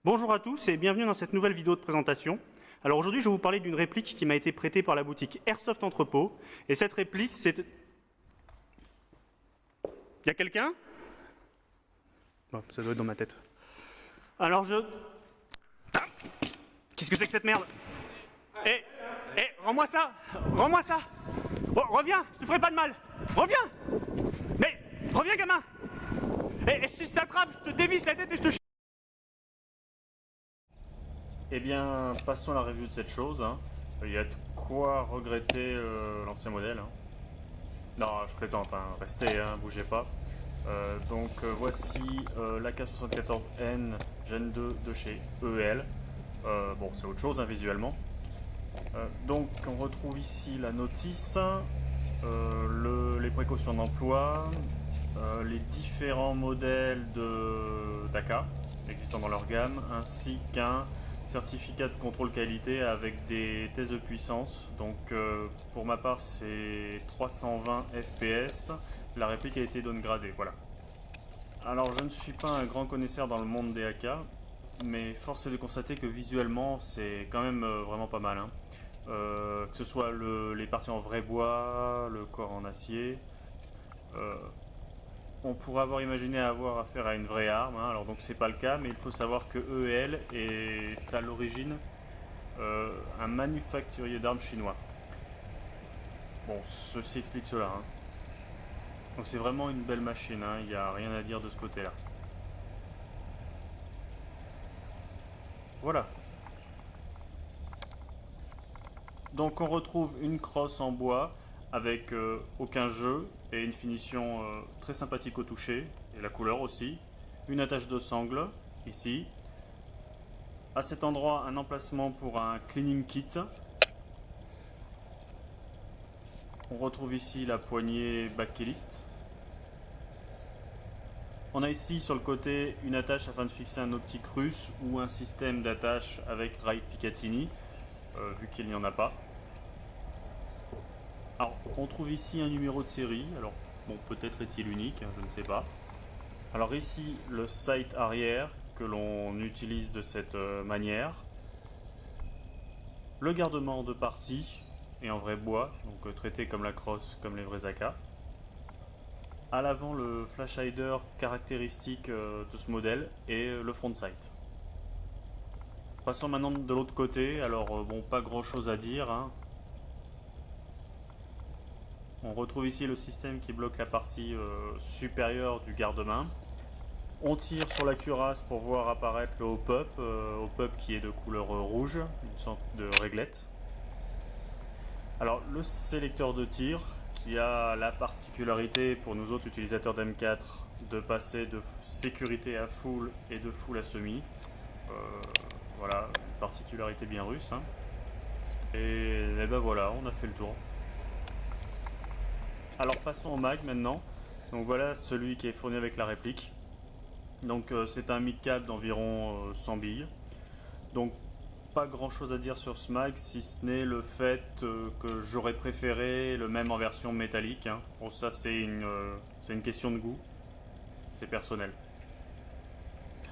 Bonjour à tous et bienvenue dans cette nouvelle vidéo de présentation. Alors aujourd'hui, je vais vous parler d'une réplique qui m'a été prêtée par la boutique Airsoft Entrepôt. Et cette réplique, c'est... Y a quelqu'un? Bon, ça doit être dans ma tête. Alors Ah, qu'est-ce que c'est que cette merde? Eh, rends-moi ça! Rends-moi ça! Oh, reviens, je te ferai pas de mal! Reviens! Mais, reviens gamin! Si je t'attrape, je te dévisse la tête et je te... Eh bien, passons à la review de cette chose. Il y a de quoi regretter l'ancien modèle. Non, je plaisante, restez, bougez pas. Voici l'AK74N Gen 2 de chez EL. Bon, c'est autre chose visuellement. Donc, on retrouve ici la notice, les précautions d'emploi, les différents modèles d'AK existant dans leur gamme, ainsi qu'un certificat de contrôle qualité avec des tests de puissance. Donc pour ma part c'est 320 fps, la réplique a été downgradée, voilà. Alors je ne suis pas un grand connaisseur dans le monde des AK, mais force est de constater que visuellement c'est quand même vraiment pas mal. Que ce soit les parties en vrai bois, le corps en acier, on pourrait avoir imaginé avoir affaire à une vraie arme, alors donc c'est pas le cas, mais il faut savoir que EL est à l'origine un manufacturier d'armes chinois. Bon, ceci explique cela. Donc c'est vraiment une belle machine, il n'y a rien à dire de ce côté-là. Voilà. Donc on retrouve une crosse en bois avec aucun jeu et une finition très sympathique au toucher, et la couleur aussi. Une attache de sangle, ici. À cet endroit, un emplacement pour un cleaning kit. On retrouve ici la poignée Bakelite. On a ici sur le côté une attache afin de fixer un optique russe ou un système d'attache avec rail Picatinny, vu qu'il n'y en a pas. Alors, on trouve ici un numéro de série, alors bon, peut-être est-il unique, je ne sais pas. Alors ici, le sight arrière que l'on utilise de cette manière. Le gardement de partie, et en vrai bois, donc traité comme la crosse, comme les vrais AK. À l'avant, le flash hider caractéristique de ce modèle et le front sight. Passons maintenant de l'autre côté, alors bon, pas grand chose à dire. On retrouve ici le système qui bloque la partie supérieure du garde-main. On tire sur la cuirasse pour voir apparaître le hop-up qui est de couleur rouge, une sorte de réglette. Alors le sélecteur de tir qui a la particularité pour nous autres utilisateurs d'M4 de passer de sécurité à full et de full à semi. Voilà, une particularité bien russe. Et ben voilà, on a fait le tour. Alors passons au mag maintenant. Donc voilà celui qui est fourni avec la réplique. Donc c'est un mid-cap d'environ 100 billes. Donc pas grand chose à dire sur ce mag si ce n'est le fait que j'aurais préféré le même en version métallique. Bon, ça c'est une question de goût, c'est personnel.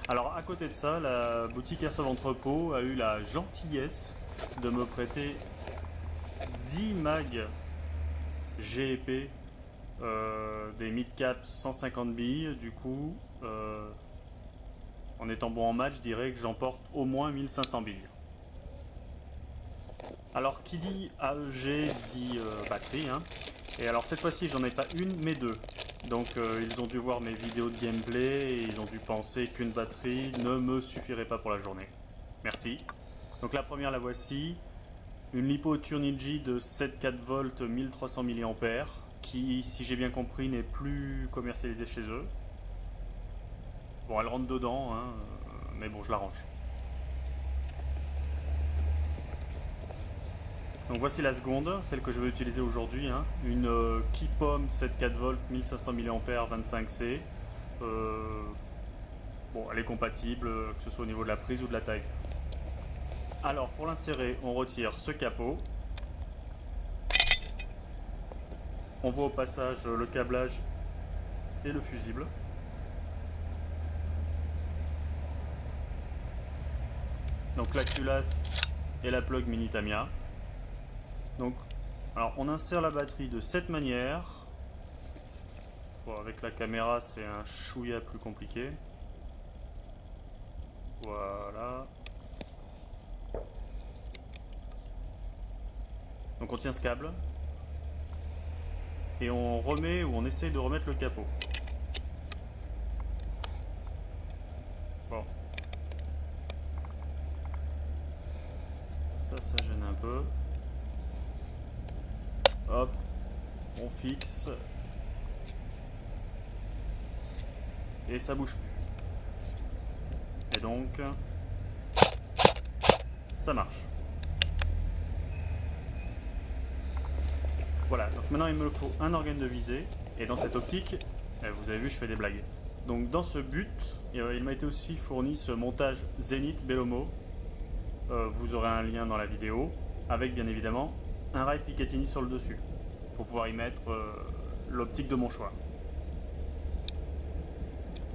Alors à côté de ça, la boutique Airsoft Entrepôt a eu la gentillesse de me prêter 10 mags GEP, des mid-cap 150 billes. Du coup en étant bon en match, je dirais que j'emporte au moins 1500 billes. Alors qui dit AEG dit batterie, et alors cette fois-ci j'en ai pas une mais deux. Donc ils ont dû voir mes vidéos de gameplay et ils ont dû penser qu'une batterie ne me suffirait pas pour la journée. Merci. Donc la première, la voici, une Lipo Turnigy de 7,4 V 1300 mAh qui, si j'ai bien compris, n'est plus commercialisée chez eux. Bon, elle rentre dedans, mais bon, je l'arrange. Donc voici la seconde, celle que je vais utiliser aujourd'hui, une Kipom 7,4 V 1500 mAh 25C. Bon, elle est compatible, que ce soit au niveau de la prise ou de la taille. Alors, pour l'insérer, on retire ce capot. On voit au passage le câblage et le fusible. Donc la culasse et la plug mini Tamiya. Donc, alors on insère la batterie de cette manière. Bon, avec la caméra c'est un chouïa plus compliqué. Voilà. Donc on tient ce câble. Et on remet ou on essaye de remettre le capot. Bon. Ça gêne un peu. Hop. On fixe. Et ça bouge plus. Et donc, ça marche. Voilà, donc maintenant il me faut un organe de visée. Et dans cette optique, vous avez vu, je fais des blagues. Donc dans ce but, il m'a été aussi fourni ce montage Zenith Bellomo. Vous aurez un lien dans la vidéo, avec bien évidemment un rail Picatinny sur le dessus, pour pouvoir y mettre l'optique de mon choix.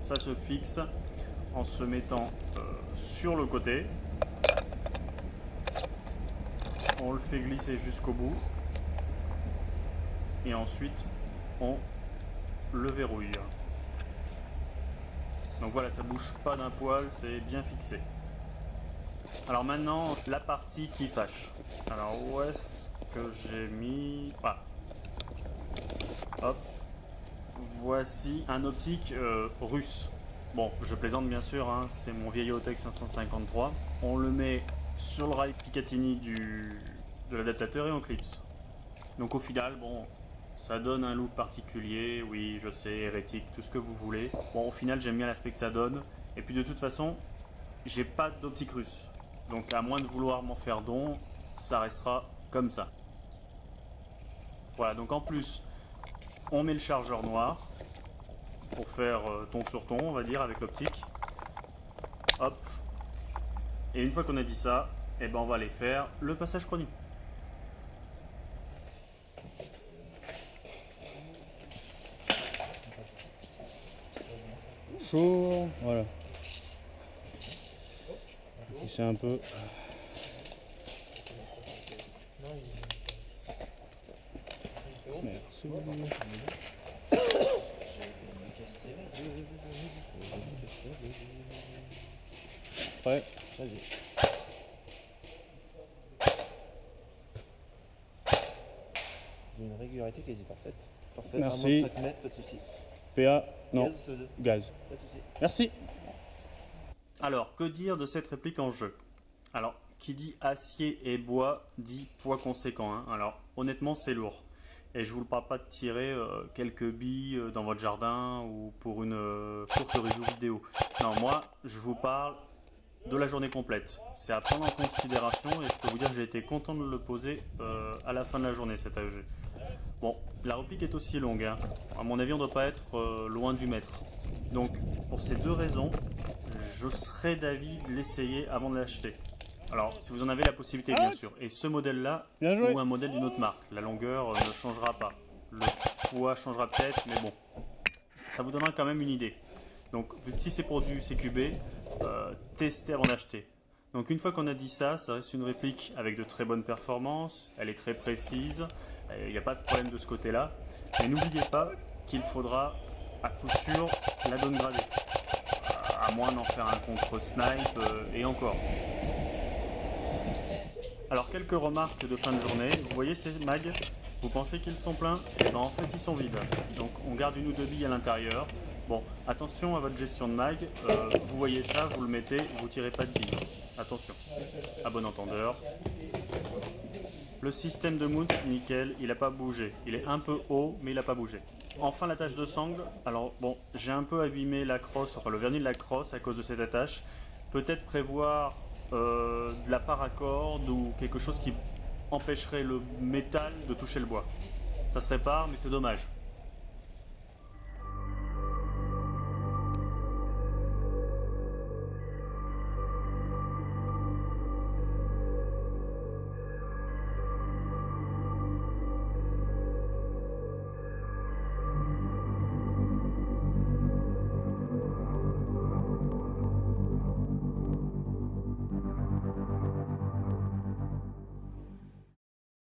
Ça se fixe en se mettant sur le côté. On le fait glisser jusqu'au bout. Et ensuite, on le verrouille. Donc voilà, ça bouge pas d'un poil, c'est bien fixé. Alors maintenant, la partie qui fâche. Alors où est-ce que j'ai mis... Ah. Hop. Voici un optique russe. Bon, je plaisante bien sûr, hein, c'est mon vieil Otech 553. On le met sur le rail Picatinny de l'adaptateur et on clipse. Donc au final, bon, ça donne un look particulier, oui, je sais, hérétique, tout ce que vous voulez. Bon, au final, j'aime bien l'aspect que ça donne. Et puis de toute façon, j'ai pas d'optique russe. Donc à moins de vouloir m'en faire don, ça restera comme ça. Voilà, donc en plus, on met le chargeur noir pour faire ton sur ton, on va dire, avec l'optique. Hop. Et une fois qu'on a dit ça, eh ben on va aller faire le passage chronie. Chaud, voilà. C'est un peu. Merci. Ouais, vas-y. Une régularité quasi parfaite. Parfait. Merci. 5 mètres, pas de souci. PA, non. Gaz, CO2. Gaz. Pas de souci. Merci. Alors, que dire de cette réplique en jeu? Alors, qui dit acier et bois dit poids conséquent, hein. Alors, honnêtement, c'est lourd. Et je vous parle pas de tirer quelques billes dans votre jardin ou pour une courte review vidéo. Non, moi, je vous parle de la journée complète. C'est à prendre en considération et je peux vous dire que j'ai été content de le poser à la fin de la journée, cet AEG. Bon, la réplique est aussi longue, hein. À mon avis, on ne doit pas être loin du mètre. Donc, pour ces deux raisons, je serais d'avis de l'essayer avant de l'acheter. Alors, si vous en avez la possibilité, bien sûr. Et ce modèle-là, ou un modèle d'une autre marque, la longueur ne changera pas. Le poids changera peut-être, mais bon, ça vous donnera quand même une idée. Donc, si c'est pour du CQB, testez avant d'acheter. Donc, une fois qu'on a dit ça, ça reste une réplique avec de très bonnes performances. Elle est très précise. Il n'y a pas de problème de ce côté-là. Mais n'oubliez pas qu'il faudra à coup sûr la downgrader. À moins d'en faire un contre-snipe et encore. Alors quelques remarques de fin de journée. Vous voyez ces mags? Vous pensez qu'ils sont pleins? Et ben en fait ils sont vides. Donc on garde une ou deux billes à l'intérieur. Bon, attention à votre gestion de mag. Vous voyez ça, vous le mettez, vous tirez pas de billes. Attention. À bon entendeur. Le système de mount, nickel, il n'a pas bougé. Il est un peu haut, mais il n'a pas bougé. Enfin l'attache de sangle. Alors bon, j'ai un peu abîmé la crosse, enfin le vernis de la crosse à cause de cette attache. Peut-être prévoir de la paracorde ou quelque chose qui empêcherait le métal de toucher le bois. Ça se répare, mais c'est dommage.